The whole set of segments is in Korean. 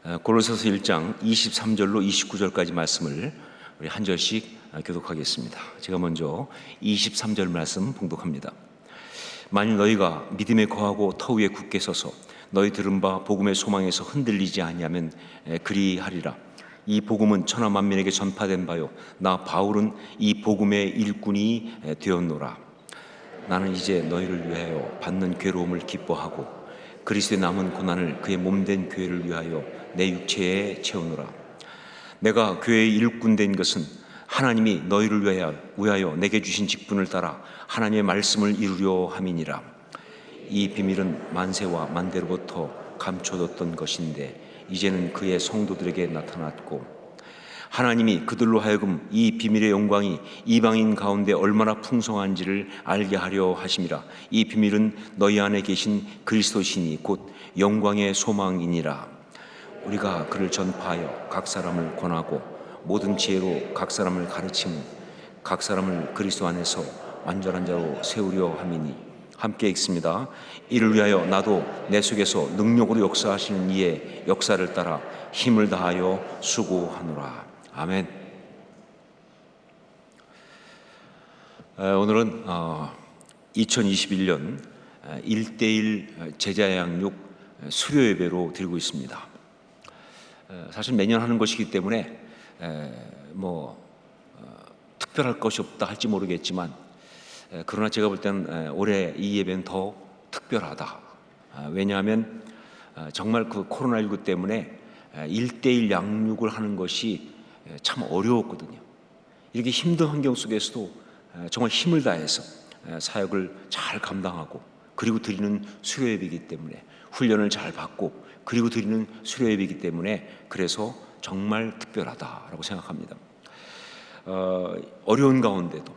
골로새서 1장 23절로 29절까지 말씀을 우리 한 절씩 교독하겠습니다. 제가 먼저 23절 말씀 봉독합니다. 만일 너희가 믿음에 거하고 터 위에 굳게 서서 너희 들은 바 복음의 소망에서 흔들리지 아니하면 그리하리라. 이 복음은 천하 만민에게 전파된 바요 나 바울은 이 복음의 일꾼이 되었노라. 나는 이제 너희를 위하여 받는 괴로움을 기뻐하고 그리스도의 남은 고난을 그의 몸된 교회를 위하여 내 육체에 채우노라. 내가 교회의 일꾼 된 것은 하나님이 너희를 위하여 내게 주신 직분을 따라 하나님의 말씀을 이루려 함이니라. 이 비밀은 만세와 만대로부터 감춰뒀던 것인데 이제는 그의 성도들에게 나타났고 하나님이 그들로 하여금 이 비밀의 영광이 이방인 가운데 얼마나 풍성한지를 알게 하려 하심이라. 이 비밀은 너희 안에 계신 그리스도시니 곧 영광의 소망이니라. 우리가 그를 전파하여 각 사람을 권하고 모든 지혜로 각 사람을 가르치면 각 사람을 그리스도 안에서 완전한 자로 세우려 함이니. 함께 읽습니다. 이를 위하여 나도 내 속에서 능력으로 역사하시는 이의 역사를 따라 힘을 다하여 수고하노라. 아멘. 오늘은 2021년 1:1 제자 양육 수료 예배로 드리고 있습니다. 사실 매년 하는 것이기 때문에 특별할 것이 없다 할지 모르겠지만 그러나 제가 볼 때는 올해 이 예배는 더 특별하다. 왜냐하면 정말 그 코로나19 때문에 1:1 양육을 하는 것이 참 어려웠거든요. 이렇게 힘든 환경 속에서도 정말 힘을 다해서 사역을 잘 감당하고 그리고 드리는 수료 예배이기 때문에 훈련을 잘 받고 그리고 드리는 수료 예배이기 때문에 그래서 정말 특별하다라고 생각합니다. 어려운 가운데도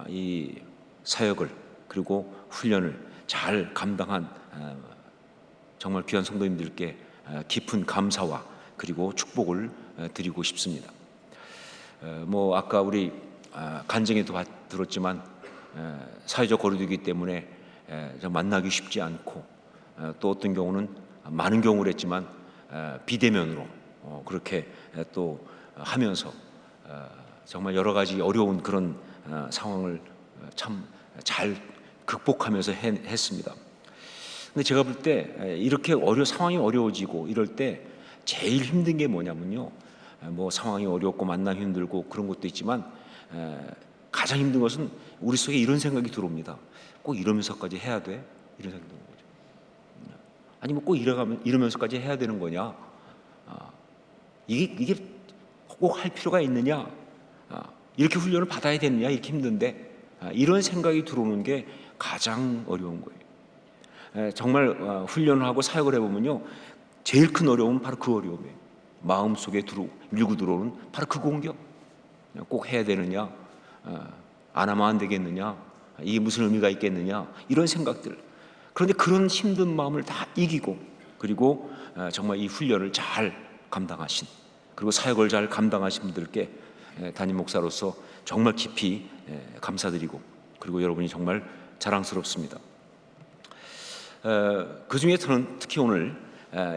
이 사역을 그리고 훈련을 잘 감당한 정말 귀한 성도님들께 깊은 감사와 그리고 축복을 드리고 싶습니다. 아까 우리 간증에도 들었지만 사회적 거리두기 때문에 만나기 쉽지 않고 또 어떤 경우는 많은 경우를 했지만 비대면으로 그렇게 또 하면서 정말 여러 가지 어려운 그런 상황을 참 잘 극복하면서 했습니다. 근데 제가 볼 때 이렇게 상황이 어려워지고 이럴 때 제일 힘든 게 뭐냐면요. 상황이 어렵고 만나기 힘들고 그런 것도 있지만 가장 힘든 것은 우리 속에 이런 생각이 들어옵니다. 꼭 이러면서까지 해야 돼? 이런 생각이 드는 거죠. 아니면 꼭 이러면서까지 해야 되는 거냐? 이게 꼭 할 필요가 있느냐? 이렇게 훈련을 받아야 되느냐? 이렇게 힘든데 이런 생각이 들어오는 게 가장 어려운 거예요. 정말 훈련을 하고 사역을 해보면요, 제일 큰 어려움은 바로 그 어려움이에요. 마음속에 밀고 들어오는 바로 그 공격. 꼭 해야 되느냐? 안 하면 안 되겠느냐? 이게 무슨 의미가 있겠느냐? 이런 생각들. 그런데 그런 힘든 마음을 다 이기고 그리고 정말 이 훈련을 잘 감당하신 그리고 사역을 잘 감당하신 분들께 담임 목사로서 정말 깊이 감사드리고 그리고 여러분이 정말 자랑스럽습니다. 그 중에 저는 특히 오늘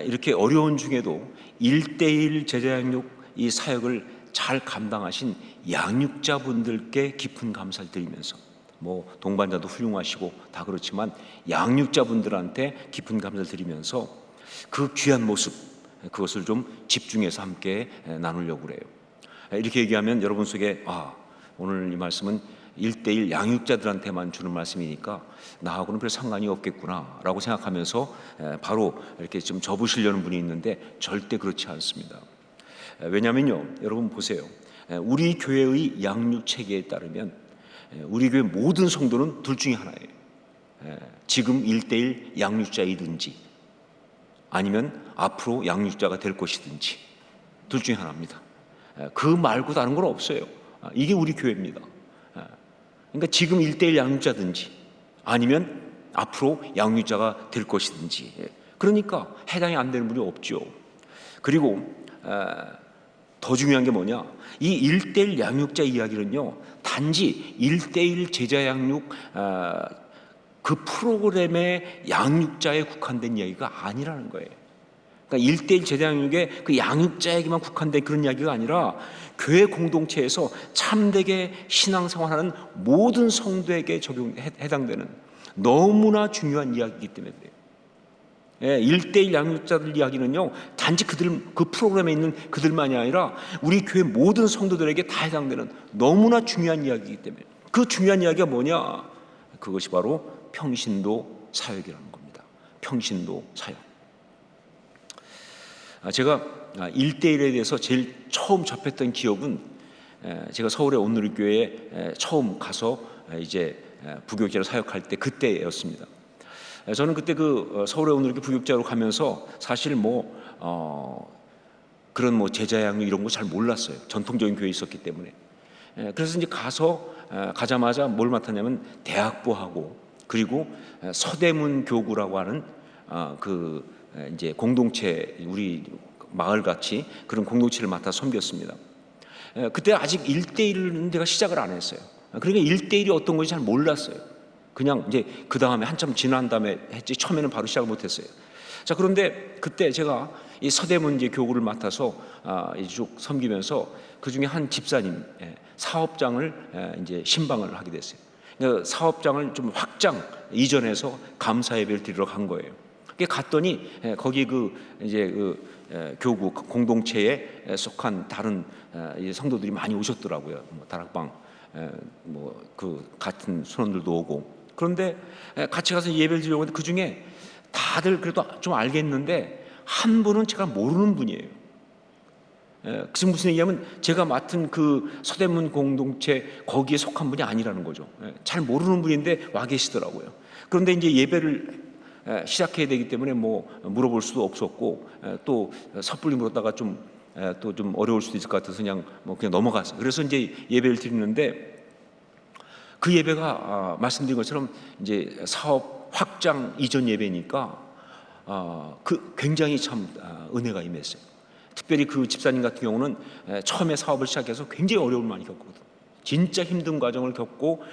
이렇게 어려운 중에도 1:1 제자 양육 이 사역을 잘 감당하신 양육자분들께 깊은 감사를 드리면서 동반자도 훌륭하시고 다 그렇지만 양육자분들한테 깊은 감사를 드리면서 그 귀한 모습 그것을 좀 집중해서 함께 나누려고 그래요. 이렇게 얘기하면 여러분 속에 오늘 이 말씀은 1:1 양육자들한테만 주는 말씀이니까 나하고는 별 상관이 없겠구나 라고 생각하면서 바로 이렇게 좀 접으시려는 분이 있는데 절대 그렇지 않습니다. 왜냐면요, 여러분 보세요. 우리 교회의 양육 체계에 따르면 우리 교회 모든 성도는 둘 중에 하나예요. 지금 1:1 양육자이든지 아니면 앞으로 양육자가 될 것이든지 둘 중에 하나입니다. 그 말고 다른 건 없어요. 이게 우리 교회입니다. 그러니까 지금 1:1 양육자든지 아니면 앞으로 양육자가 될 것이든지 그러니까 해당이 안 되는 분이 없죠. 그리고 더 중요한 게 뭐냐, 이 1:1 양육자 이야기는요 단지 1:1 제자 양육 그 프로그램의 양육자에 국한된 이야기가 아니라는 거예요. 그러니까 1대1 제자 양육의 그 양육자에게만 국한된 그런 이야기가 아니라 교회 공동체에서 참되게 신앙생활하는 모든 성도에게 해당되는 너무나 중요한 이야기이기 때문에 그래요. 예, 1대1 양육자들 이야기는요, 단지 그 프로그램에 있는 그들만이 아니라 우리 교회 모든 성도들에게 다 해당되는 너무나 중요한 이야기이기 때문에, 그 중요한 이야기가 뭐냐? 그것이 바로 평신도 사역이라는 겁니다. 평신도 사역. 제가 1대1에 대해서 제일 처음 접했던 기억은, 제가 서울의 온누리교회에 처음 가서 이제 부교육자로 사역할 때 그때였습니다. 저는 그때 그 서울의 온누리교회 부교육자로 가면서 사실 그런 제자 양육 이런 거 잘 몰랐어요. 전통적인 교회에 있었기 때문에. 그래서 이제 가자마자 뭘 맡았냐면 대학부하고, 그리고 서대문 교구라고 하는 이제 공동체, 우리 마을같이 그런 공동체를 맡아 섬겼습니다. 그때 아직 1대1은 내가 시작을 안 했어요. 그러니까 1대1이 어떤 건지 잘 몰랐어요. 그냥 이제 그 다음에 한참 지난 다음에 했지, 처음에는 바로 시작을 못 했어요. 자, 그런데 그때 제가 이 서대문 이제 교구를 맡아서 쭉 섬기면서 그 중에 한 집사님 사업장을 이제 신방을 하게 됐어요. 그러니까 사업장을 좀 확장 이전해서 감사 예배를 드리러 간 거예요. 갔더니 거기 이제 교구 공동체에 속한 다른 성도들이 많이 오셨더라고요. 다락방 같은 선원들도 오고. 그런데 같이 가서 예배를 드리려고 했는데 그 중에 다들 그래도 좀 알겠는데 한 분은 제가 모르는 분이에요. 그래서 무슨 얘기냐면 제가 맡은 그 서대문 공동체 거기에 속한 분이 아니라는 거죠. 잘 모르는 분인데 와 계시더라고요. 그런데 이제 예배를 시작해야 되기 때문에 물어볼 수도 없었고, 또 섣불리 물었다가 좀 어려울 수도 있을 것 같아서 그냥 넘어갔어요. 그래서 이제 예배를 드리는데 그 예배가 말씀드린 것처럼 이제 사업 확장 이전 예배니까 굉장히 참 은혜가 임했어요. 특별히 그 집사님 같은 경우는 처음에 사업을 시작해서 굉장히 어려움을 많이 겪거든요. 진짜 힘든 과정을 겪고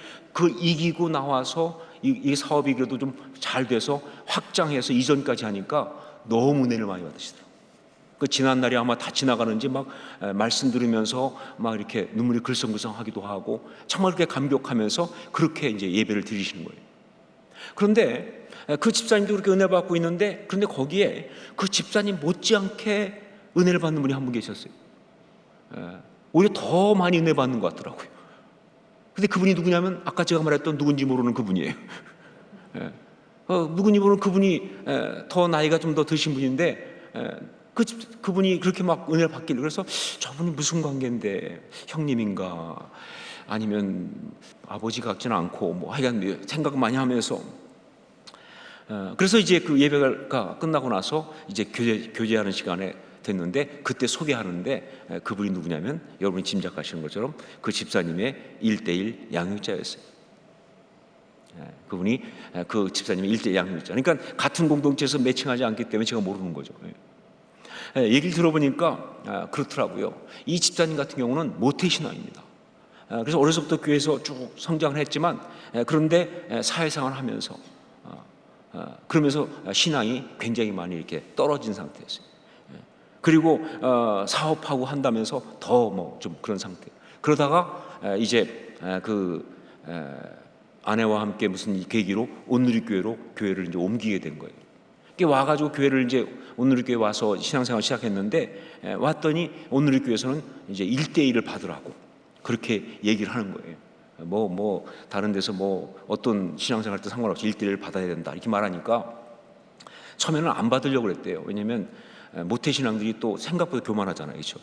이기고 나와서 이 사업이 그래도 좀 잘 돼서 확장해서 이전까지 하니까 너무 은혜를 많이 받으시더라고요. 그 지난 날이 아마 다 지나가는지 말씀 들으면서 이렇게 눈물이 글썽글썽하기도 하고 정말 그렇게 감격하면서 그렇게 이제 예배를 드리시는 거예요. 그런데 그 집사님도 그렇게 은혜 받고 있는데, 그런데 거기에 그 집사님 못지않게 은혜를 받는 분이 한 분 계셨어요. 오히려 더 많이 은혜 받는 것 같더라고요. 근데 그분이 누구냐면 아까 제가 말했던 누군지 모르는 그분이에요. 누군지 모르는 그분이 더 나이가 좀 더 드신 분인데 그분이 그렇게 은혜를 받길래, 그래서 저분이 무슨 관계인데 형님인가 아니면 아버지 같지는 않고 하여간 생각을 많이 하면서 그래서 이제 그 예배가 끝나고 나서 이제 교제하는 시간에 됐는데 그때 소개하는데 그분이 누구냐면 여러분이 짐작하시는 것처럼 그 집사님의 1대1 양육자였어요. 그분이 그 집사님의 1대1 양육자. 그러니까 같은 공동체에서 매칭하지 않기 때문에 제가 모르는 거죠. 얘기를 들어보니까 그렇더라고요. 이 집사님 같은 경우는 모태신앙입니다. 그래서 어려서부터 교회에서 쭉 성장을 했지만 그런데 사회생활을 하면서 그러면서 신앙이 굉장히 많이 이렇게 떨어진 상태였어요. 그리고 사업하고 한다면서 더 좀 그런 상태. 그러다가 이제 아내와 함께 무슨 계기로 온누리교회로 교회를 이제 옮기게 된 거예요. 와가지고 교회를 이제 온누리교회 와서 신앙생활 시작했는데 왔더니 온누리교회에서는 이제 1대1을 받으라고 그렇게 얘기를 하는 거예요. 다른 데서 어떤 신앙생활 때 상관없이 1대1을 받아야 된다 이렇게 말하니까 처음에는 안 받으려고 그랬대요. 왜냐하면 모태신앙들이 또 생각보다 교만하잖아요, 그렇죠?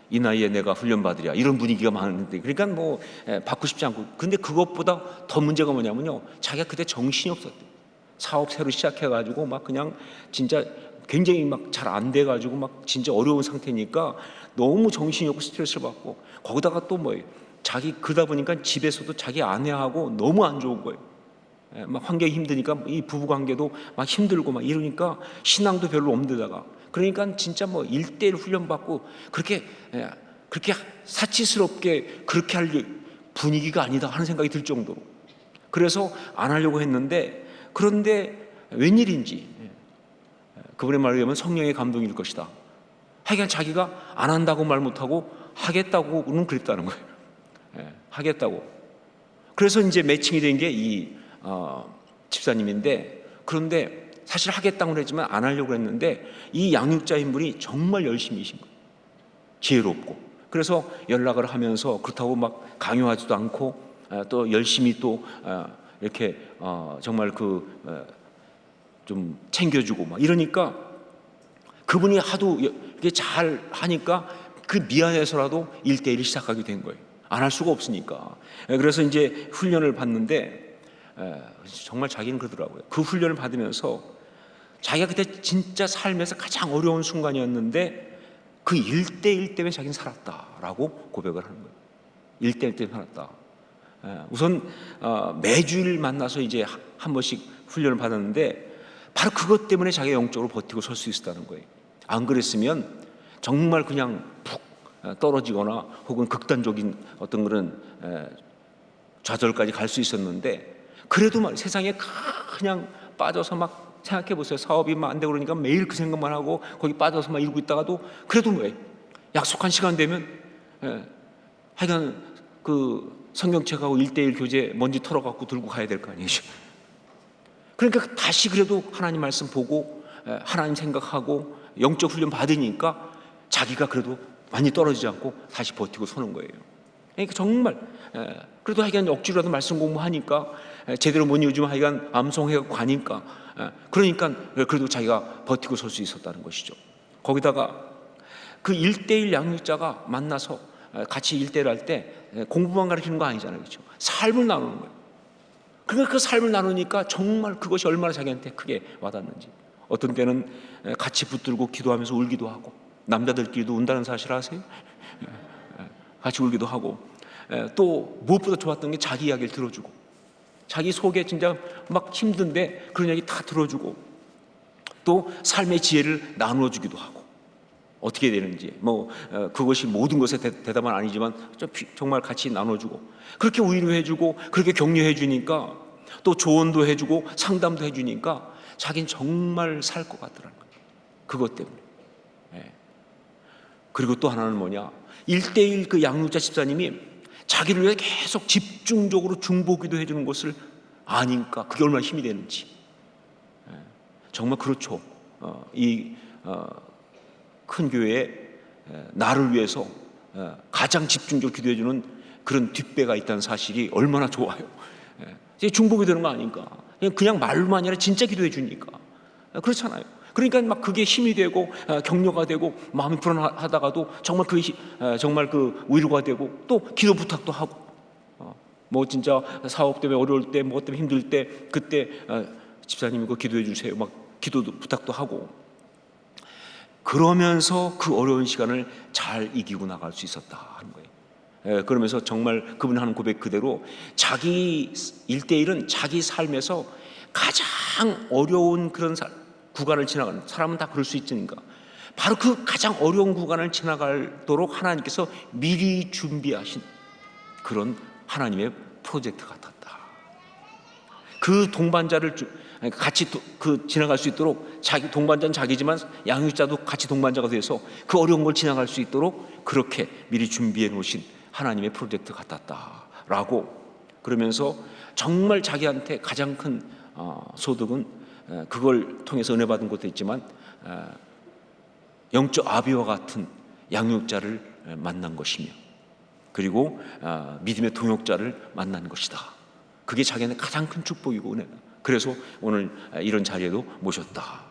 이 나이에 내가 훈련받으랴 이런 분위기가 많은데, 그러니까 받고 싶지 않고. 근데 그것보다 더 문제가 뭐냐면요, 자기가 그때 정신이 없었대요. 사업 새로 시작해가지고 그냥 진짜 굉장히 잘 안 돼가지고 진짜 어려운 상태니까 너무 정신이 없고 스트레스를 받고, 거기다가 또 그러다 보니까 집에서도 자기 아내하고 너무 안 좋은 거예요. 환경이 힘드니까 이 부부 관계도 힘들고 이러니까 신앙도 별로 없는 데다가, 그러니까 진짜 1대1 훈련받고 그렇게 사치스럽게 그렇게 할 분위기가 아니다 하는 생각이 들 정도로. 그래서 안 하려고 했는데, 그런데 웬일인지 그분의 말에 의하면 성령의 감동일 것이다. 하여간 자기가 안 한다고 말 못하고 하겠다고는 그랬다는 거예요. 하겠다고. 그래서 이제 매칭이 된 게 이 집사님인데, 그런데 사실 하겠다고 했지만 안 하려고 했는데 이 양육자인 분이 정말 열심히신 거예요. 지혜롭고. 그래서 연락을 하면서 그렇다고 막 강요하지도 않고 또 열심히 또 이렇게 정말 좀 챙겨주고 막 이러니까 그분이 하도 이게 잘 하니까 그 미안해서라도 1대1을 시작하게 된 거예요. 안 할 수가 없으니까. 그래서 이제 훈련을 받는데 정말 자기는 그러더라고요. 그 훈련을 받으면서 자기가 그때 진짜 삶에서 가장 어려운 순간이었는데 그 1대1 때문에 자기는 살았다라고 고백을 하는 거예요. 1대1 때문에 살았다. 우선 매주일 만나서 이제 한 번씩 훈련을 받았는데 바로 그것 때문에 자기가 영적으로 버티고 설 수 있었다는 거예요. 안 그랬으면 정말 그냥 푹 떨어지거나 혹은 극단적인 어떤 그런 좌절까지 갈 수 있었는데, 그래도 막 세상에 그냥 빠져서 막 생각해 보세요. 사업이 막 안 되고 그러니까 매일 그 생각만 하고 거기 빠져서 막 이러고 있다가도 그래도 왜 약속한 시간 되면 하여간 그 성경책하고 1대1 교재 먼지 털어갖고 들고 가야 될 거 아니에요. 그러니까 다시 그래도 하나님 말씀 보고 하나님 생각하고 영적 훈련 받으니까 자기가 그래도 많이 떨어지지 않고 다시 버티고 서는 거예요. 그러니까 정말 그래도 하여간 억지로라도 말씀 공부하니까 제대로 못 이루지만 하여간 암송해가 가니까 그러니까 그래도 자기가 버티고 설 수 있었다는 것이죠. 거기다가 그 1대1 양육자가 만나서 같이 1대1 할 때 공부만 가르치는 거 아니잖아요. 그렇죠? 삶을 나누는 거예요. 그러니까 그 삶을 나누니까 정말 그것이 얼마나 자기한테 크게 와닿는지. 어떤 때는 같이 붙들고 기도하면서 울기도 하고, 남자들끼리도 운다는 사실 아세요? 같이 울기도 하고, 또 무엇보다 좋았던 게 자기 이야기를 들어주고, 자기 속에 진짜 막 힘든데 그런 이야기 다 들어주고, 또 삶의 지혜를 나누어주기도 하고, 어떻게 되는지 그것이 모든 것의 대답은 아니지만 정말 같이 나눠주고, 그렇게 위로해주고 그렇게 격려해주니까, 또 조언도 해주고 상담도 해주니까 자기는 정말 살 것 같더라는 거예요. 그것 때문에. 그리고 또 하나는 뭐냐, 1대1 그 양육자 집사님이 자기를 위해 계속 집중적으로 중보기도 해주는 것을 아니까 그게 얼마나 힘이 되는지. 정말 그렇죠. 큰 교회에 나를 위해서 가장 집중적으로 기도해주는 그런 뒷배가 있다는 사실이 얼마나 좋아요. 중보기 되는 거 아닌가. 그냥 말로만 아니라 진짜 기도해 주니까. 그렇잖아요. 그러니까 막 그게 힘이 되고 격려가 되고 마음이 불안하다가도 정말 정말 그 위로가 되고, 또 기도 부탁도 하고, 진짜 사업 때문에 어려울 때, 뭐 때문에 힘들 때 그때 집사님이 그 기도해 주세요. 막 기도도 부탁도 하고. 그러면서 그 어려운 시간을 잘 이기고 나갈 수 있었다 하는 거예요. 그러면서 정말 그분이 하는 고백 그대로 자기 1대1은 자기 삶에서 가장 어려운 그런 구간을 지나가는, 사람은 다 그럴 수 있으니까 바로 그 가장 어려운 구간을 지나가도록 하나님께서 미리 준비하신 그런 하나님의 프로젝트 같았다. 그 동반자를 같이 지나갈 수 있도록, 자기 동반자는 자기지만 양육자도 같이 동반자가 돼서 그 어려운 걸 지나갈 수 있도록 그렇게 미리 준비해 놓으신 하나님의 프로젝트 같았다라고. 그러면서 정말 자기한테 가장 큰 소득은 그걸 통해서 은혜 받은 것도 있지만 영적 아비와 같은 양육자를 만난 것이며, 그리고 믿음의 동역자를 만난 것이다. 그게 자기한테 가장 큰 축복이고 은혜다. 그래서 오늘 이런 자리에도 모셨다.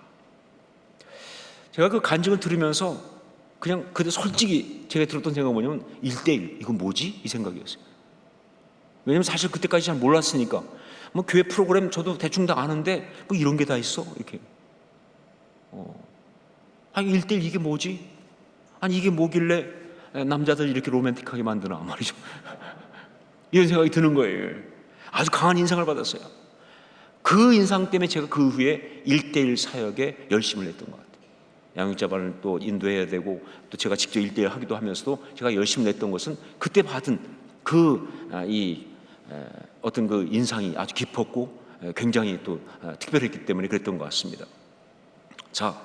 제가 그 간증을 들으면서 그냥 그때 솔직히 제가 들었던 생각은 뭐냐면 1대1 이거 뭐지? 이 생각이었어요. 왜냐면 사실 그때까지 잘 몰랐으니까. 교회 프로그램 저도 대충 다 아는데 이런 게 다 있어? 이렇게. 아니 1대1 이게 뭐지? 아니 이게 뭐길래 남자들 이렇게 로맨틱하게 만드나 말이죠. 이런 생각이 드는 거예요. 아주 강한 인상을 받았어요. 그 인상 때문에 제가 그 후에 1대1 사역에 열심을 냈던 것 같아요. 양육자반을 또 인도해야 되고, 또 제가 직접 1대1 하기도 하면서도 제가 열심히 냈던 것은 그때 받은 어떤 그 인상이 아주 깊었고 굉장히 또 특별했기 때문에 그랬던 것 같습니다. 자,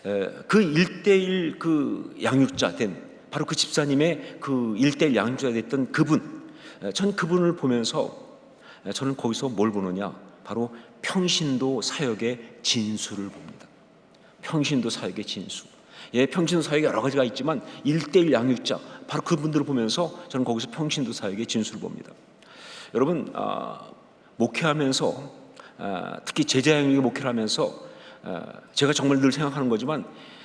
그 1:1 그 양육자 된 바로 그 집사님의 그 1:1 양육자 됐던 그분, 전 그분을 보면서 저는 거기서 뭘 보느냐, 바로 평신도 사역의 진수를 봅니다. 평신도 사역의 진수. 예, 평신도 사역이 여러 가지가 있지만 1:1 양육자, 바로 그분들을 보면서 저는 거기서 평신도 사역의 진수를 봅니다. 여러분, 목회하면서, 특히 제자양육의 목회를 하면서 제가 정말 늘 생각하는 거지만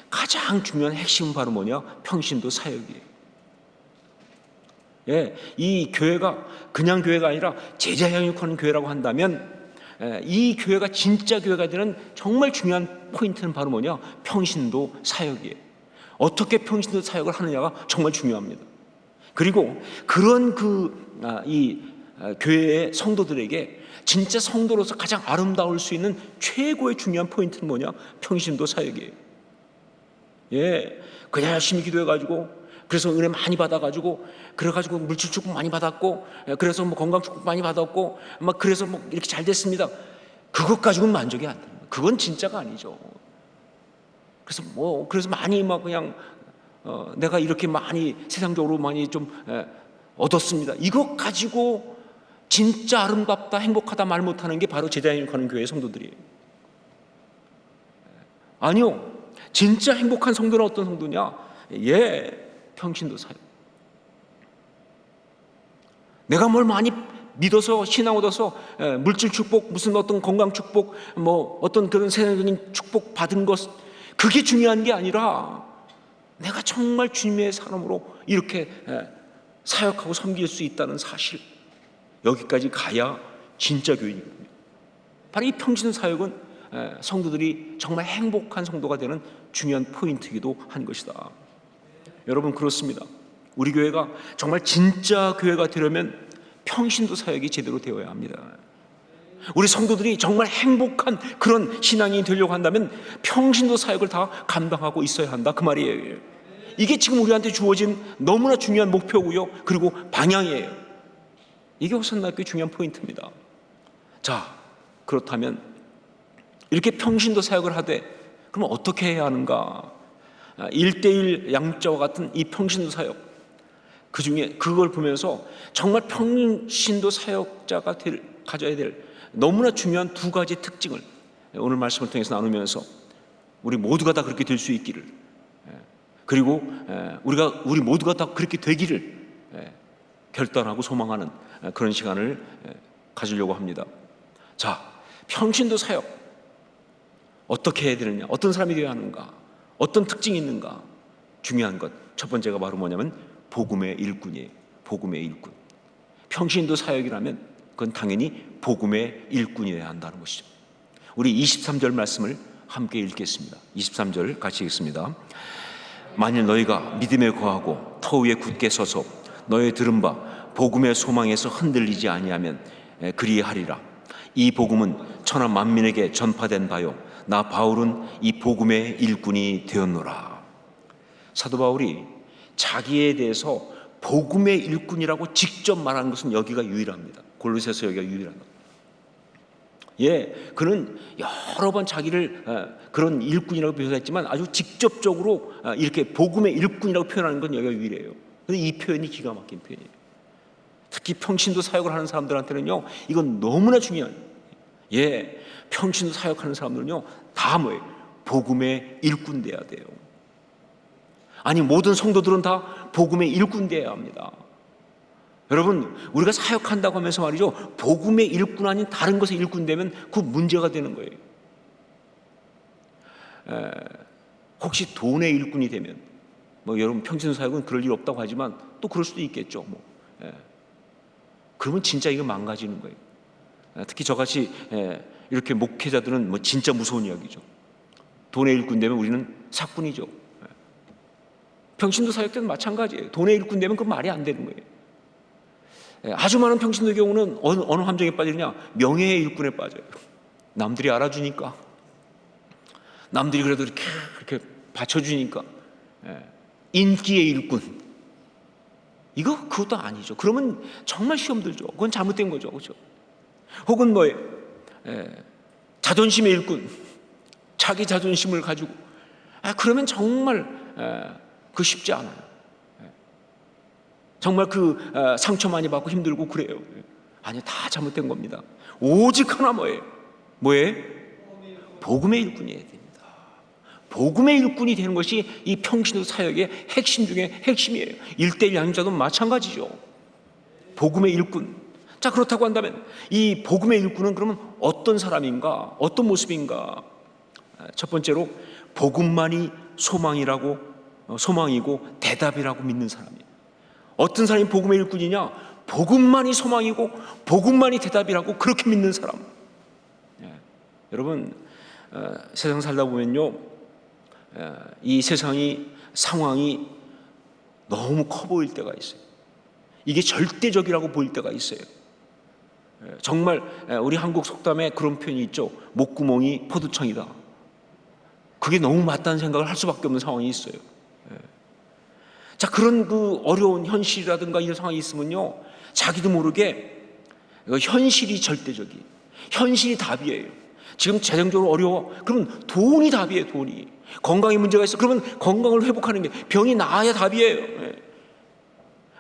가장 중요한 핵심은 바로 뭐냐? 평신도 사역이에요. 예, 이 교회가 그냥 교회가 아니라 제자 양육하는 교회라고 한다면, 이 교회가 진짜 교회가 되는 정말 중요한 포인트는 바로 뭐냐? 평신도 사역이에요. 어떻게 평신도 사역을 하느냐가 정말 중요합니다. 그리고 그런 이 교회의 성도들에게 진짜 성도로서 가장 아름다울 수 있는 최고의 중요한 포인트는 뭐냐? 평신도 사역이에요. 예, 그냥 열심히 기도해가지고, 그래서 은혜 많이 받아가지고, 그래가지고 물질 축복 많이 받았고, 그래서 뭐 건강 축복 많이 받았고, 막 그래서 뭐 이렇게 잘 됐습니다. 그것 가지고는 만족이 안 됩니다. 그건 진짜가 아니죠. 그래서 많이 막 그냥 내가 이렇게 많이 세상적으로 많이 좀 얻었습니다. 이것 가지고 진짜 아름답다, 행복하다 말 못하는 게 바로 제자양육하는 교회의 성도들이에요. 아니요, 진짜 행복한 성도는 어떤 성도냐? 예, 평신도 사역. 내가 뭘 많이 믿어서 신앙 얻어서 물질 축복, 무슨 어떤 건강 축복, 뭐 어떤 그런 세상적인 축복 받은 것, 그게 중요한 게 아니라 내가 정말 주님의 사람으로 이렇게 사역하고 섬길 수 있다는 사실, 여기까지 가야 진짜 교인이거든요. 바로 이 평신도 사역은 성도들이 정말 행복한 성도가 되는 중요한 포인트이기도 한 것이다. 여러분, 그렇습니다. 우리 교회가 정말 진짜 교회가 되려면 평신도 사역이 제대로 되어야 합니다. 우리 성도들이 정말 행복한 그런 신앙이 되려고 한다면 평신도 사역을 다 감당하고 있어야 한다, 그 말이에요. 이게 지금 우리한테 주어진 너무나 중요한 목표고요, 그리고 방향이에요. 이게 호산나교의 중요한 포인트입니다. 자, 그렇다면 이렇게 평신도 사역을 하되 그럼 어떻게 해야 하는가? 1:1 양육자와 같은 이 평신도 사역, 그 중에 그걸 보면서 정말 평신도 사역자가 가져야 될 너무나 중요한 두 가지 특징을 오늘 말씀을 통해서 나누면서 우리 모두가 다 그렇게 될 수 있기를, 그리고 우리 모두가 다 그렇게 되기를 결단하고 소망하는 그런 시간을 가지려고 합니다. 자, 평신도 사역 어떻게 해야 되느냐? 어떤 사람이 되어야 하는가? 어떤 특징이 있는가? 중요한 것, 첫 번째가 바로 뭐냐면 복음의 일꾼이에요. 복음의 일꾼. 평신도 사역이라면 그건 당연히 복음의 일꾼이어야 한다는 것이죠. 우리 23절 말씀을 함께 읽겠습니다. 23절 같이 읽습니다. 만일 너희가 믿음에 거하고 터 위에 굳게 서서 너희 들은 바 복음의 소망에서 흔들리지 아니하면 그리하리라. 이 복음은 천하 만민에게 전파된 바요, 나 바울은 이 복음의 일꾼이 되었노라. 사도 바울이 자기에 대해서 복음의 일꾼이라고 직접 말하는 것은 여기가 유일합니다. 골로새서 여기가 유일합니다. 예, 그는 여러 번 자기를 그런 일꾼이라고 표현했지만 아주 직접적으로 이렇게 복음의 일꾼이라고 표현하는 건 여기가 유일해요. 근데 이 표현이 기가 막힌 표현이에요. 특히 평신도 사역을 하는 사람들한테는요, 이건 너무나 중요한, 예, 평신도 사역하는 사람들은요 다 뭐예요? 복음의 일꾼 돼야 돼요. 아니, 모든 성도들은 다 복음의 일꾼 돼야 합니다. 여러분, 우리가 사역한다고 하면서 말이죠, 복음의 일꾼 아닌 다른 것의 일꾼 되면 그 문제가 되는 거예요. 혹시 돈의 일꾼이 되면, 뭐 여러분 평신도 사역은 그럴 일 없다고 하지만 또 그럴 수도 있겠죠. 그러면 진짜 이거 망가지는 거예요. 특히 저같이 이렇게 목회자들은 뭐 진짜 무서운 이야기죠. 돈의 일꾼 되면 우리는 사꾼이죠. 평신도 사역 때는 마찬가지예요. 돈의 일꾼 되면 그건 말이 안 되는 거예요. 아주 많은 평신도의 경우는 어느 함정에 빠지느냐? 명예의 일꾼에 빠져요. 남들이 알아주니까, 남들이 그래도 이렇게 받쳐주니까, 인기의 일꾼. 그것도 아니죠. 그러면 정말 시험 들죠. 그건 잘못된 거죠, 그렇죠? 혹은 뭐예요? 자존심의 일꾼. 자기 자존심을 가지고 그러면 정말 그 쉽지 않아요. 정말 상처 많이 받고 힘들고 그래요. 아니, 다 잘못된 겁니다. 오직 하나 뭐예요? 복음의 일꾼이 해야 됩니다. 복음의 일꾼이 되는 것이 이 평신도 사역의 핵심 중에 핵심이에요. 1:1 양육자도 마찬가지죠. 복음의 일꾼. 자, 그렇다고 한다면 이 복음의 일꾼은 그러면 어떤 사람인가? 어떤 모습인가? 첫 번째로 복음만이 소망이고 대답이라고 믿는 사람이에요. 어떤 사람이 복음의 일꾼이냐? 복음만이 소망이고 복음만이 대답이라고 그렇게 믿는 사람. 여러분, 세상 살다 보면요, 이 세상이 상황이 너무 커 보일 때가 있어요. 이게 절대적이라고 보일 때가 있어요. 정말 우리 한국 속담에 그런 표현이 있죠. 목구멍이 포도청이다. 그게 너무 맞다는 생각을 할 수밖에 없는 상황이 있어요. 자, 그런 어려운 현실이라든가 이런 상황이 있으면요, 자기도 모르게 현실이 절대적이에요. 현실이 답이에요. 지금 재정적으로 어려워. 그러면 돈이 답이에요. 돈이. 건강에 문제가 있어. 그러면 건강을 회복하는 게, 병이 나아야 답이에요.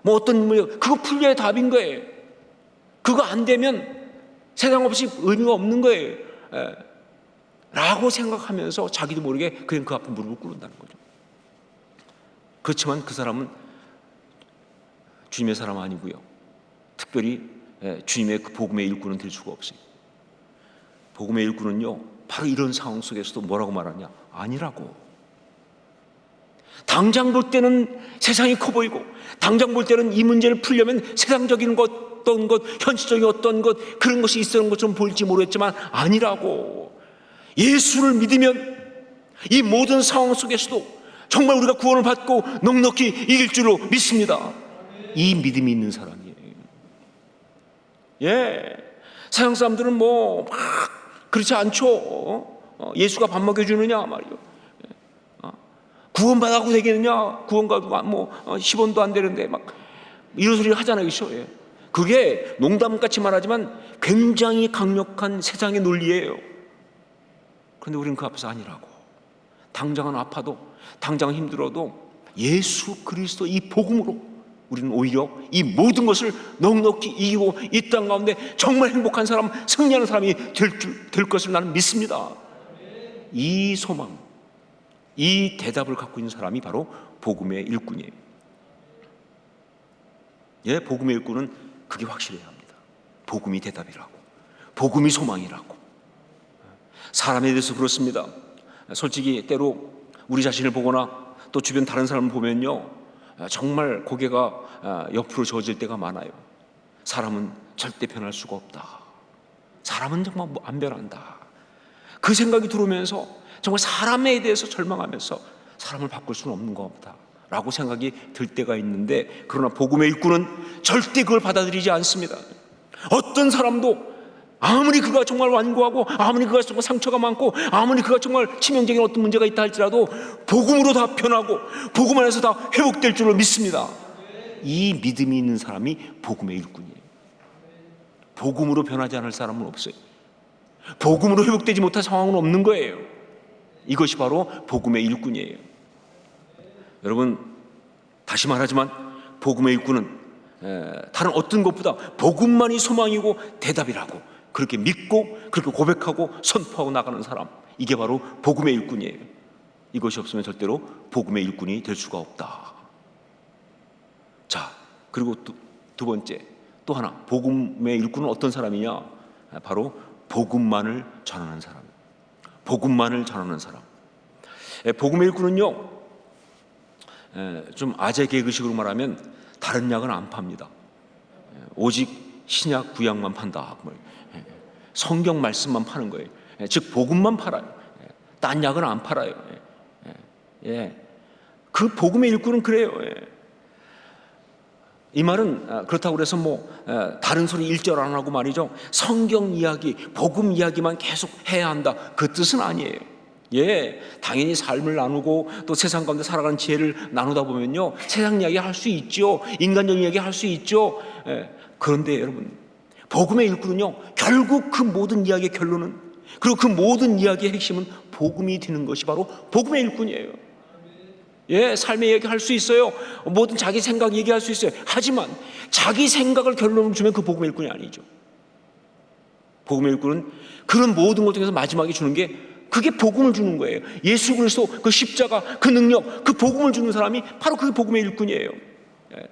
뭐 어떤 그거 풀려야 답인 거예요. 그거 안 되면 세상 없이 의미가 없는 거예요. 라고 생각하면서 자기도 모르게 그냥 그 앞에 무릎을 꿇는다는 거죠. 그렇지만 그 사람은 주님의 사람 아니고요, 특별히 주님의 그 복음의 일꾼은 될 수가 없어요. 복음의 일꾼은요, 바로 이런 상황 속에서도 뭐라고 말하냐? 아니라고. 당장 볼 때는 세상이 커 보이고, 당장 볼 때는 이 문제를 풀려면 세상적인 어떤 것, 현실적인 어떤 것, 그런 것이 있었던 것처럼 보일지 모르겠지만 아니라고. 예수를 믿으면 이 모든 상황 속에서도 정말 우리가 구원을 받고 넉넉히 이길 줄로 믿습니다. 이 믿음이 있는 사람이에요. 세상 사람들은 막 그렇지 않죠. 예수가 밥 먹여주느냐 말이요. 구원받아도 되겠느냐? 구원받고 10원도 안 되는데 막 이런 소리를 하잖아요. 그렇죠? 그게 농담같이 말하지만 굉장히 강력한 세상의 논리예요. 그런데 우리는 그 앞에서 아니라고. 당장은 아파도, 당장은 힘들어도 예수 그리스도 이 복음으로 우리는 오히려 이 모든 것을 넉넉히 이기고 이 땅 가운데 정말 행복한 사람, 승리하는 사람이 될 것을 나는 믿습니다. 이 소망, 이 대답을 갖고 있는 사람이 바로 복음의 일꾼이에요. 복음의 일꾼은 그게 확실해야 합니다. 복음이 대답이라고, 복음이 소망이라고. 사람에 대해서 그렇습니다. 솔직히 때로 우리 자신을 보거나 또 주변 다른 사람을 보면요, 정말 고개가 옆으로 저어질 때가 많아요. 사람은 절대 변할 수가 없다. 사람은 정말 안 변한다. 그 생각이 들어오면서 정말 사람에 대해서 절망하면서 사람을 바꿀 수는 없는 것 같다 라고 생각이 들 때가 있는데, 그러나 복음의 일꾼은 절대 그걸 받아들이지 않습니다. 어떤 사람도 아무리 그가 정말 완고하고, 아무리 그가 정말 상처가 많고, 아무리 그가 정말 치명적인 어떤 문제가 있다 할지라도 복음으로 다 변하고 복음 안에서 다 회복될 줄로 믿습니다. 이 믿음이 있는 사람이 복음의 일꾼이에요. 복음으로 변하지 않을 사람은 없어요. 복음으로 회복되지 못할 상황은 없는 거예요. 이것이 바로 복음의 일꾼이에요. 여러분, 다시 말하지만 복음의 일꾼은 다른 어떤 것보다 복음만이 소망이고 대답이라고 그렇게 믿고 그렇게 고백하고 선포하고 나가는 사람, 이게 바로 복음의 일꾼이에요. 이것이 없으면 절대로 복음의 일꾼이 될 수가 없다. 자, 그리고 두 번째, 또 하나, 복음의 일꾼은 어떤 사람이냐? 바로 복음만을 전하는 사람. 복음만을 전하는 사람. 복음의 일꾼은요, 좀 아재 개그식으로 말하면 다른 약은 안 팝니다. 오직 신약 구약만 판다. 성경 말씀만 파는 거예요. 즉 복음만 팔아요. 딴 약은 안 팔아요. 그 복음의 일꾼은 그래요. 이 말은 그렇다고 그래서 다른 소리 1절 안 하고 말이죠, 성경 이야기, 복음 이야기만 계속 해야 한다, 그 뜻은 아니에요. 당연히 삶을 나누고 또 세상 가운데 살아가는 지혜를 나누다 보면요, 세상 이야기 할 수 있죠. 인간적인 이야기 할 수 있죠. 그런데 여러분, 복음의 일꾼은요, 결국 그 모든 이야기의 결론은, 그리고 그 모든 이야기의 핵심은 복음이 되는 것이 바로 복음의 일꾼이에요. 예, 삶의 얘기할 수 있어요. 뭐든 자기 생각 얘기할 수 있어요. 하지만 자기 생각을 결론을 주면 그 복음의 일꾼이 아니죠. 복음의 일꾼은 그런 모든 것 중에서 마지막에 주는 게 그게 복음을 주는 거예요. 예수 그리스도 그 십자가 그 능력 그 복음을 주는 사람이 바로 그게 복음의 일꾼이에요. 예.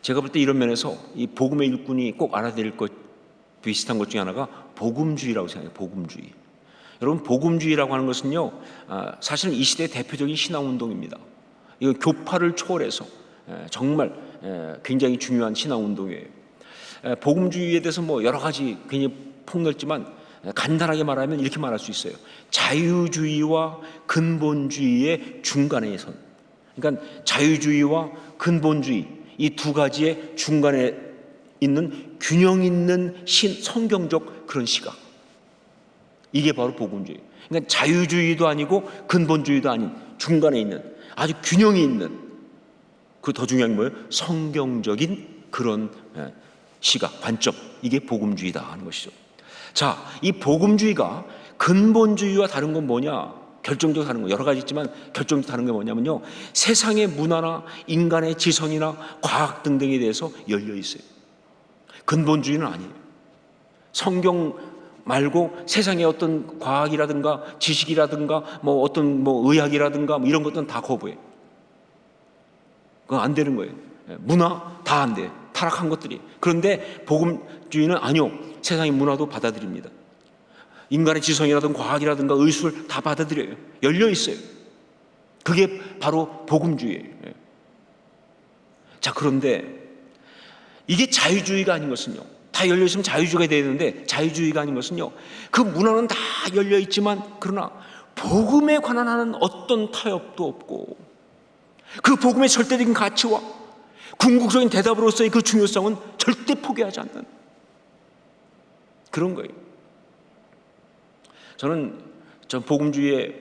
제가 볼 때 이런 면에서 이 복음의 일꾼이 꼭 알아야 될 것 비슷한 것 중에 하나가 복음주의라고 생각해요. 복음주의. 여러분, 복음주의라고 하는 것은요, 사실은 이 시대의 대표적인 신앙운동입니다. 이거 교파를 초월해서 정말 굉장히 중요한 신앙운동이에요. 복음주의에 대해서 뭐 여러 가지 굉장히 폭넓지만 간단하게 말하면 이렇게 말할 수 있어요. 자유주의와 근본주의의 중간에 선. 그러니까 자유주의와 근본주의 이 두 가지의 중간에 있는 균형 있는 성경적 그런 시각. 이게 바로 복음주의. 그러니까 자유주의도 아니고 근본주의도 아닌 중간에 있는 아주 균형이 있는 그 더 중요한 게 뭐예요? 성경적인 그런 시각, 관점. 이게 복음주의다 하는 것이죠. 자, 이 복음주의가 근본주의와 다른 건 뭐냐? 결정적으로 다른 거 여러 가지 있지만 결정적으로 다른 게 뭐냐면요, 세상의 문화나 인간의 지성이나 과학 등등에 대해서 열려 있어요. 근본주의는 아니에요. 성경 말고 세상의 어떤 과학이라든가 지식이라든가 뭐 어떤 뭐 의학이라든가 뭐 이런 것들은 다 거부해. 그건 안 되는 거예요. 문화 다 안 돼. 타락한 것들이. 그런데 복음주의는 아니요. 세상의 문화도 받아들입니다. 인간의 지성이라든가 과학이라든가 의술 다 받아들여요. 열려 있어요. 그게 바로 복음주의예요. 자, 그런데 이게 자유주의가 아닌 것은요, 다 열려 있으면 자유주의가 돼야 되는데 자유주의가 아닌 것은요, 그 문화는 다 열려 있지만 그러나 복음에 관한 하는 어떤 타협도 없고 그 복음의 절대적인 가치와 궁극적인 대답으로서의 그 중요성은 절대 포기하지 않는 그런 거예요. 저는 복음주의의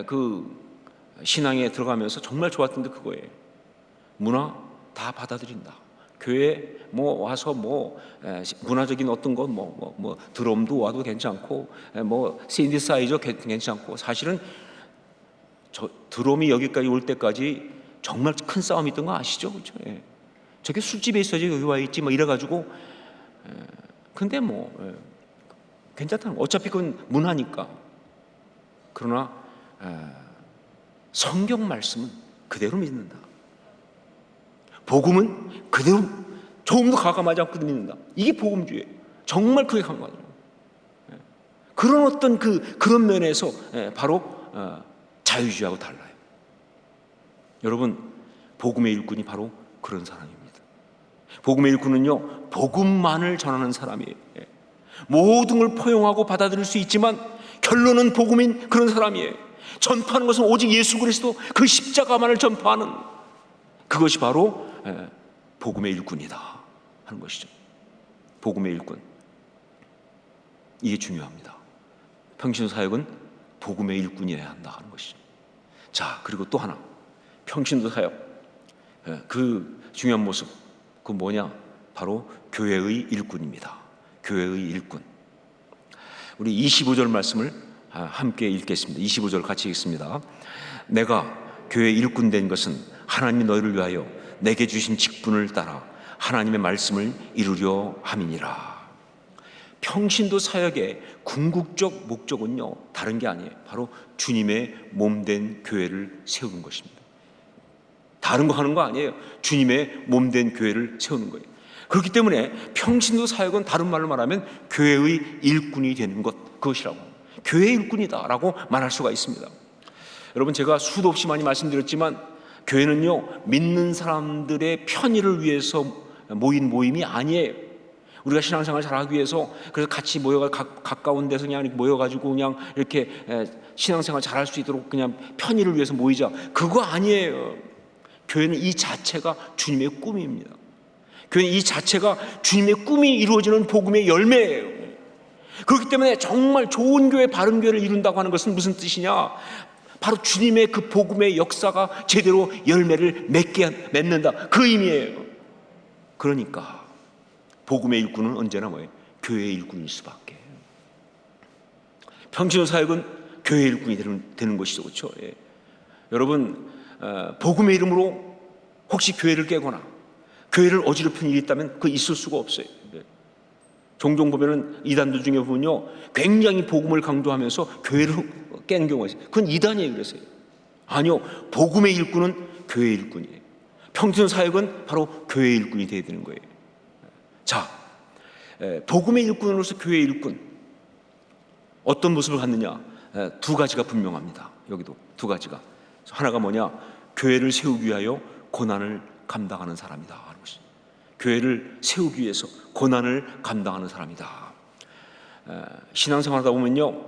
그 신앙에 들어가면서 정말 좋았던 게 그거예요. 문화 다 받아들인다. 교회 뭐 와서 뭐 문화적인 어떤 건 뭐 드럼도 와도 괜찮고 뭐 신디사이저 괜찮고, 사실은 저 드럼이 여기까지 올 때까지 정말 큰 싸움이 있던 거 아시죠? 그렇죠? 예. 저게 술집에 있어야지 여기 와 있지 뭐 이래가지고 근데 뭐 괜찮다는 거. 어차피 그건 문화니까. 그러나 성경 말씀은 그대로 믿는다. 복음은 그대로 조금 더 가감하지 않고 믿는다. 이게 복음주의예요. 정말 그게 강하죠. 그런 어떤 그런 면에서 바로 자유주의하고 달라요. 여러분, 복음의 일꾼이 바로 그런 사람입니다. 복음의 일꾼은요, 복음만을 전하는 사람이에요. 모든 걸 포용하고 받아들일 수 있지만 결론은 복음인 그런 사람이에요. 전파하는 것은 오직 예수 그리스도 그 십자가만을 전파하는 그것이 바로 복음의 일꾼이다 하는 것이죠. 복음의 일꾼, 이게 중요합니다. 평신도사역은 복음의 일꾼이어야 한다 하는 것이죠. 자, 그리고 또 하나, 평신도사역 그 중요한 모습, 그 뭐냐? 바로 교회의 일꾼입니다. 교회의 일꾼. 우리 25절 말씀을 함께 읽겠습니다. 25절 같이 읽습니다. 내가 교회 일꾼 된 것은 하나님이 너희를 위하여 내게 주신 직분을 따라 하나님의 말씀을 이루려 함이니라. 평신도 사역의 궁극적 목적은요, 다른 게 아니에요. 바로 주님의 몸된 교회를 세우는 것입니다. 다른 거 하는 거 아니에요. 주님의 몸된 교회를 세우는 거예요. 그렇기 때문에 평신도 사역은 다른 말로 말하면 교회의 일꾼이 되는 것, 그것이라고, 교회의 일꾼이다라고 말할 수가 있습니다. 여러분, 제가 수도 없이 많이 말씀드렸지만 교회는요, 믿는 사람들의 편의를 위해서 모인 모임이 아니에요. 우리가 신앙생활 잘하기 위해서 그래서 같이 모여가 가까운 데서 그냥 모여가지고 그냥 이렇게 신앙생활 잘할 수 있도록 그냥 편의를 위해서 모이자, 그거 아니에요. 교회는 이 자체가 주님의 꿈입니다. 교회는 이 자체가 주님의 꿈이 이루어지는 복음의 열매예요. 그렇기 때문에 정말 좋은 교회, 바른 교회를 이룬다고 하는 것은 무슨 뜻이냐? 바로 주님의 그 복음의 역사가 제대로 열매를 맺는다, 그 의미예요. 그러니까 복음의 일꾼은 언제나 뭐예요? 교회의 일꾼일 수밖에. 평신도 사역은 교회 일꾼이 되는 것이죠. 그렇죠? 예. 여러분, 복음의 이름으로 혹시 교회를 깨거나 교회를 어지럽히는 일이 있다면 그 있을 수가 없어요. 예. 종종 보면은 이단들 중에 보면요, 굉장히 복음을 강조하면서 교회를 깨는 경우가 있어요. 그건 이단이에요. 그래서요. 아니요, 복음의 일꾼은 교회 일꾼이에요. 평신 사역은 바로 교회 일꾼이 되어야 되는 거예요. 자, 복음의 일꾼으로서 교회 일꾼 어떤 모습을 갖느냐? 두 가지가 분명합니다. 여기도 두 가지가. 하나가 뭐냐? 교회를 세우기 위하여 고난을 감당하는 사람이다 하는 것이. 교회를 세우기 위해서 고난을 감당하는 사람이다. 신앙생활하다 보면요,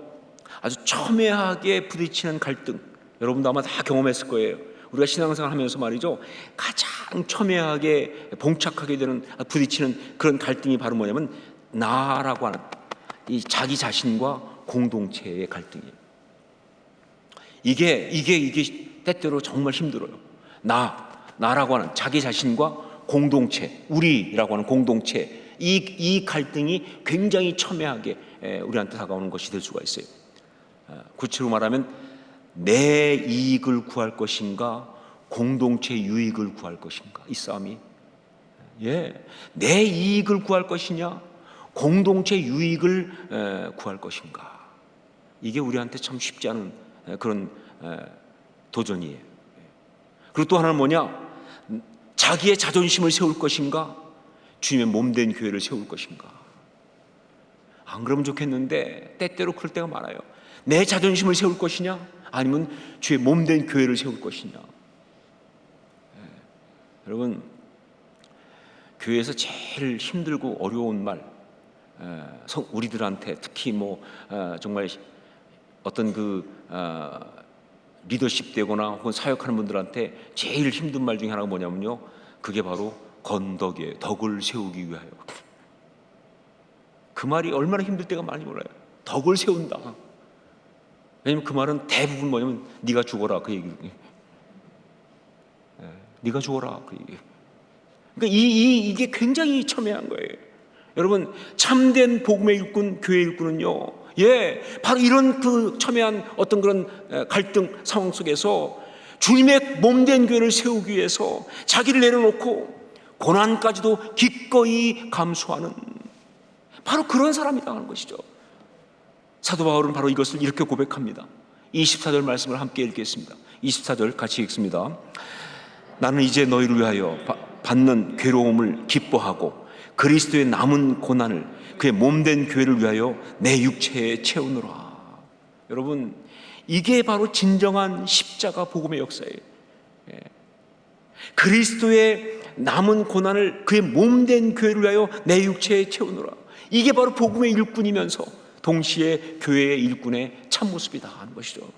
아주 첨예하게 부딪히는 갈등, 여러분도 아마 다 경험했을 거예요. 우리가 신앙생활 하면서 말이죠, 가장 첨예하게 봉착하게 되는, 부딪히는 그런 갈등이 바로 뭐냐면 나라고 하는 이 자기 자신과 공동체의 갈등이에요. 이게 때때로 정말 힘들어요. 나라고 하는 자기 자신과 공동체, 우리라고 하는 공동체, 이 갈등이 굉장히 첨예하게 우리한테 다가오는 것이 될 수가 있어요. 구체로 말하면 내 이익을 구할 것인가, 공동체 유익을 구할 것인가, 이 싸움이. 내 이익을 구할 것이냐, 공동체 유익을 구할 것인가. 이게 우리한테 참 쉽지 않은 그런 도전이에요. 그리고 또 하나는 뭐냐? 자기의 자존심을 세울 것인가, 주님의 몸된 교회를 세울 것인가. 안 그러면 좋겠는데 때때로 그럴 때가 많아요. 내 자존심을 세울 것이냐, 아니면 주의 몸된 교회를 세울 것이냐. 여러분, 교회에서 제일 힘들고 어려운 말, 우리들한테 특히 정말 어떤 리더십 되거나 혹은 사역하는 분들한테 제일 힘든 말 중에 하나가 뭐냐면요, 그게 바로 건덕이에요. 덕을 세우기 위하여. 그 말이 얼마나 힘들 때가 많이 몰라요. 덕을 세운다. 왜냐면 그 말은 대부분 뭐냐면 네가 죽어라, 그 얘기예요. 네가 죽어라, 그 얘기예요. 그러니까 이게 굉장히 첨예한 거예요. 여러분, 참된 복음의 일꾼, 교회 일꾼은요, 바로 이런 그 첨예한 어떤 그런 갈등 상황 속에서 주님의 몸된 교회를 세우기 위해서 자기를 내려놓고 고난까지도 기꺼이 감수하는 바로 그런 사람이다 하는 것이죠. 사도 바울은 바로 이것을 이렇게 고백합니다. 24절 말씀을 함께 읽겠습니다. 24절 같이 읽습니다. 나는 이제 너희를 위하여 받는 괴로움을 기뻐하고 그리스도의 남은 고난을 그의 몸된 교회를 위하여 내 육체에 채우노라. 여러분, 이게 바로 진정한 십자가 복음의 역사예요. 그리스도의 남은 고난을 그의 몸된 교회를 위하여 내 육체에 채우노라. 이게 바로 복음의 일꾼이면서 동시에 교회의 일꾼의 참모습이다 하는 것이죠.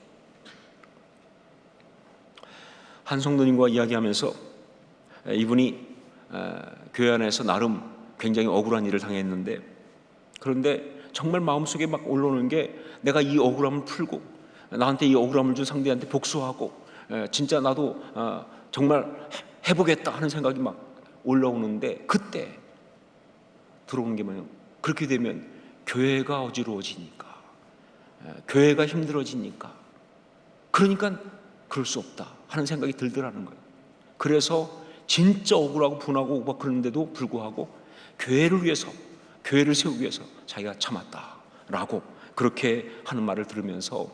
한 성도님과 이야기하면서 이분이 교회 안에서 나름 굉장히 억울한 일을 당했는데, 그런데 정말 마음속에 막 올라오는 게, 내가 이 억울함을 풀고 나한테 이 억울함을 준 상대한테 복수하고 진짜 나도 정말 해보겠다 하는 생각이 막 올라오는데, 그때 들어오는 게 뭐냐면, 그렇게 되면 교회가 어지러워지니까, 교회가 힘들어지니까, 그러니까 그럴 수 없다 하는 생각이 들더라는 거예요. 그래서 진짜 억울하고 분하고 막 그러는데도 불구하고 교회를 위해서, 교회를 세우기 위해서 자기가 참았다라고 그렇게 하는 말을 들으면서,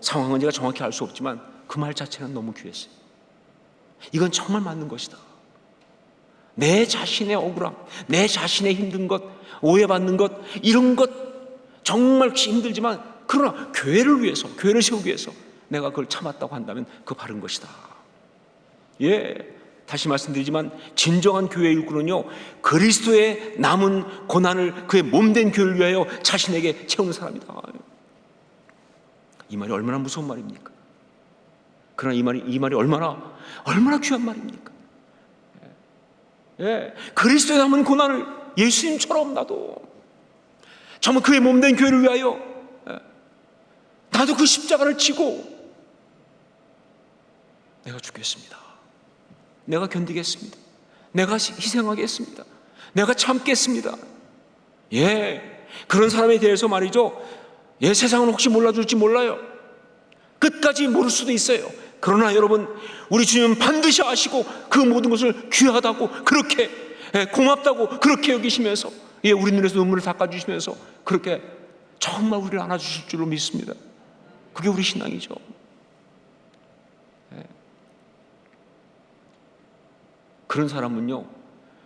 상황은 제가 정확히 알 수 없지만 그 말 자체는 너무 귀했어요. 이건 정말 맞는 것이다. 내 자신의 억울함, 내 자신의 힘든 것, 오해받는 것, 이런 것 정말 힘들지만, 그러나 교회를 위해서, 교회를 세우기 위해서 내가 그걸 참았다고 한다면 그 바른 것이다. 다시 말씀드리지만 진정한 교회 일꾼은요, 그리스도의 남은 고난을 그의 몸된 교회를 위하여 자신에게 채우는 사람이다. 이 말이 얼마나 무서운 말입니까? 그러나 이 말이 얼마나 귀한 말입니까? 그리스도의 남은 고난을 예수님처럼 나도 정말 그의 몸된 교회를 위하여 나도 그 십자가를 지고 내가 죽겠습니다. 내가 견디겠습니다. 내가 희생하겠습니다. 내가 참겠습니다. 그런 사람에 대해서 말이죠, 예, 세상은 혹시 몰라줄지 몰라요. 끝까지 모를 수도 있어요. 그러나 여러분, 우리 주님은 반드시 아시고 그 모든 것을 귀하다고 그렇게 고맙다고 그렇게 여기시면서 우리 눈에서 눈물을 닦아주시면서 그렇게 정말 우리를 안아주실 줄로 믿습니다. 그게 우리 신앙이죠. 그런 사람은요,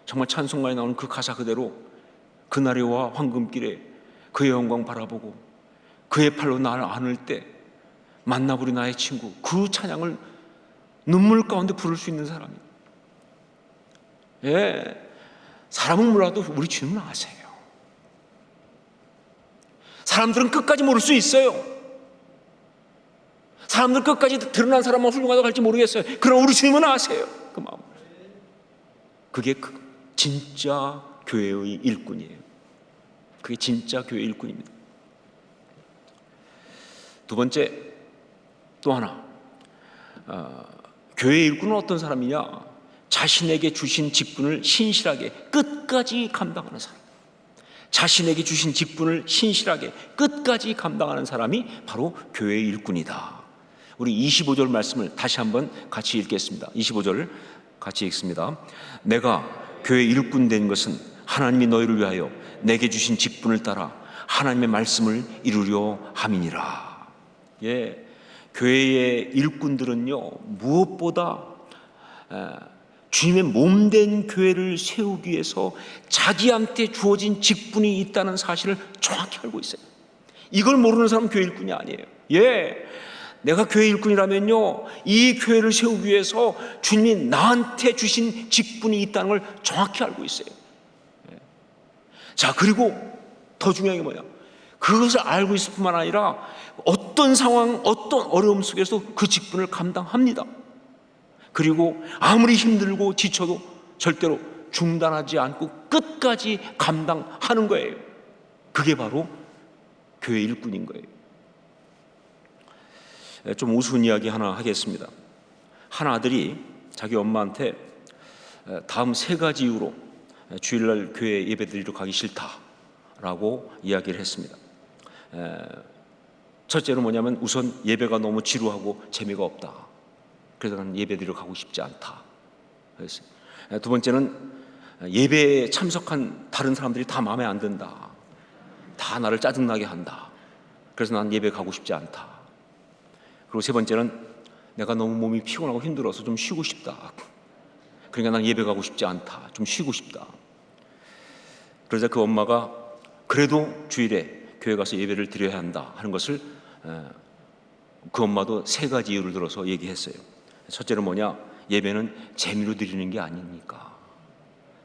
정말 찬송가에 나오는 그 가사 그대로 그날에와 황금길에 그의 영광 바라보고 그의 팔로 나를 안을 때 만나보리 나의 친구, 그 찬양을 눈물 가운데 부를 수 있는 사람이에요. 예, 사람은 몰라도 우리 주님은 아세요. 사람들은 끝까지 모를 수 있어요. 사람들 끝까지 드러난 사람만 훌륭하다고 할지 모르겠어요. 그러나 우리 주님은 아세요. 그 마음. 그게 진짜 교회의 일꾼이에요. 그게 진짜 교회 일꾼입니다. 두 번째, 또 하나, 교회 일꾼은 어떤 사람이냐? 자신에게 주신 직분을 신실하게 끝까지 감당하는 사람. 자신에게 주신 직분을 신실하게 끝까지 감당하는 사람이 바로 교회의 일꾼이다. 우리 25절 말씀을 다시 한번 같이 읽겠습니다. 25절 같이 읽습니다. 내가 교회 일꾼 된 것은 하나님이 너희를 위하여 내게 주신 직분을 따라 하나님의 말씀을 이루려 함이니라. 예, 교회의 일꾼들은요, 무엇보다 주님의 몸된 교회를 세우기 위해서 자기한테 주어진 직분이 있다는 사실을 정확히 알고 있어요. 이걸 모르는 사람은 교회 일꾼이 아니에요. 예, 내가 교회 일꾼이라면요, 이 교회를 세우기 위해서 주님이 나한테 주신 직분이 있다는 걸 정확히 알고 있어요. 자, 그리고 더 중요한 게 뭐냐? 그것을 알고 있을 뿐만 아니라 어떤 상황, 어떤 어려움 속에서 그 직분을 감당합니다. 그리고 아무리 힘들고 지쳐도 절대로 중단하지 않고 끝까지 감당하는 거예요. 그게 바로 교회 일꾼인 거예요. 좀 우스운 이야기 하나 하겠습니다. 한 아들이 자기 엄마한테 다음 세 가지 이유로 주일날 교회 예배드리러 가기 싫다라고 이야기를 했습니다. 첫째는 뭐냐면 우선 예배가 너무 지루하고 재미가 없다. 그래서 나는 예배드리러 가고 싶지 않다. 그랬어요. 두 번째는 예배에 참석한 다른 사람들이 다 마음에 안 든다. 다 나를 짜증나게 한다. 그래서 난 예배 가고 싶지 않다. 그리고 세 번째는 내가 너무 몸이 피곤하고 힘들어서 좀 쉬고 싶다. 그러니까 난 예배 가고 싶지 않다. 좀 쉬고 싶다. 그러자 그 엄마가 그래도 주일에 교회 가서 예배를 드려야 한다 하는 것을 그 엄마도 세 가지 이유를 들어서 얘기했어요. 첫째는 뭐냐? 예배는 재미로 드리는 게 아니니까.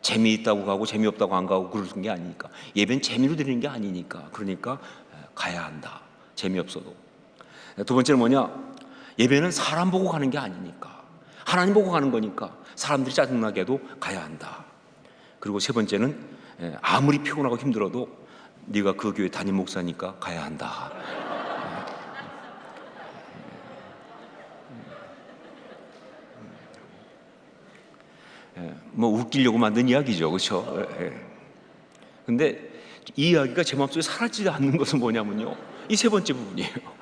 재미있다고 가고 재미없다고 안 가고 그러는 게 아니니까. 예배는 재미로 드리는 게 아니니까. 그러니까 가야 한다. 재미없어도. 두 번째는 뭐냐? 예배는 사람 보고 가는 게 아니니까. 하나님 보고 가는 거니까 사람들이 짜증나게 해도 가야 한다. 그리고 세 번째는 아무리 피곤하고 힘들어도 네가 그 교회 담임 목사니까 가야 한다. 뭐 웃기려고 만든 이야기죠, 그렇죠? 근데 이 이야기가 제 마음속에 사라지지 않는 것은 뭐냐면요, 이 세 번째 부분이에요.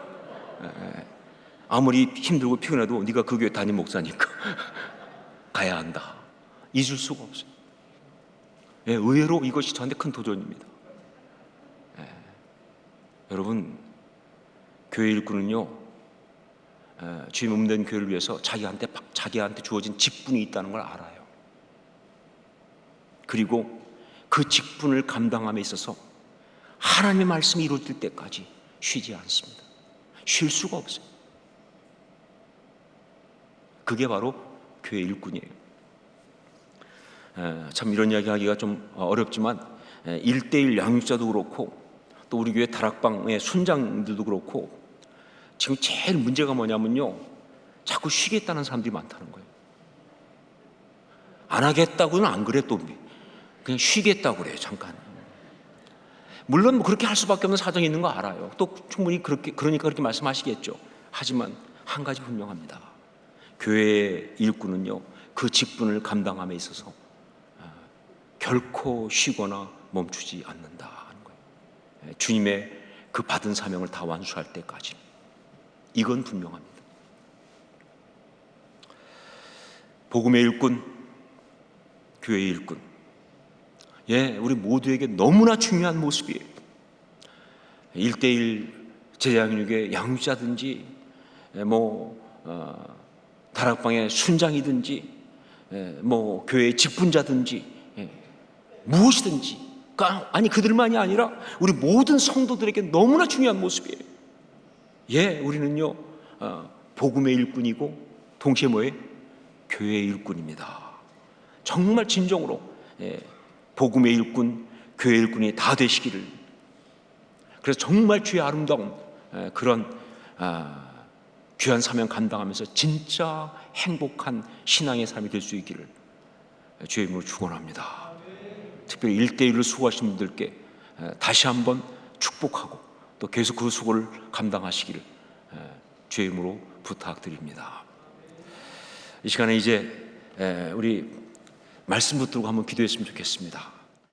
아무리 힘들고 피곤해도 네가 그 교회 담임 목사니까 가야 한다. 잊을 수가 없어요. 의외로 이것이 저한테 큰 도전입니다. 여러분, 교회 일꾼은요, 주님 몸된 교회를 위해서 자기한테 주어진 직분이 있다는 걸 알아요. 그리고 그 직분을 감당함에 있어서 하나님의 말씀이 이루어질 때까지 쉬지 않습니다. 쉴 수가 없어요. 그게 바로 교회 일꾼이에요. 참 이런 이야기 하기가 좀 어렵지만 1:1 양육자도 그렇고 또 우리 교회 다락방의 순장들도 그렇고 지금 제일 문제가 뭐냐면요, 자꾸 쉬겠다는 사람들이 많다는 거예요. 안 하겠다고는 안 그래, 또 그냥 쉬겠다고 그래요. 잠깐. 물론 뭐 그렇게 할 수밖에 없는 사정이 있는 거 알아요. 또 충분히 그러니까 그렇게 말씀하시겠죠. 하지만 한 가지 분명합니다. 교회의 일꾼은요, 그 직분을 감당함에 있어서 결코 쉬거나 멈추지 않는다 하는 거예요. 주님의 그 받은 사명을 다 완수할 때까지. 이건 분명합니다. 복음의 일꾼, 교회의 일꾼. 우리 모두에게 너무나 중요한 모습이에요. 1:1 제자양육의 양육자든지 다락방의 순장이든지 교회의 직분자든지 무엇이든지, 그들만이 아니라 우리 모든 성도들에게 너무나 중요한 모습이에요. 우리는요 복음의 일꾼이고 동시에 교회의 일꾼입니다. 정말 진정으로 복음의 일꾼, 교회의 일꾼이 다 되시기를. 그래서 정말 주의 아름다운 그런 귀한 사명 감당하면서 진짜 행복한 신앙의 삶이 될 수 있기를 주의 이름으로 축원합니다. 특별히 1:1로 수고하신 분들께 다시 한번 축복하고 또 계속 그 수고를 감당하시기를 주의 이름으로 부탁드립니다. 이 시간에 이제 우리 말씀 붙들고 한번 기도했으면 좋겠습니다.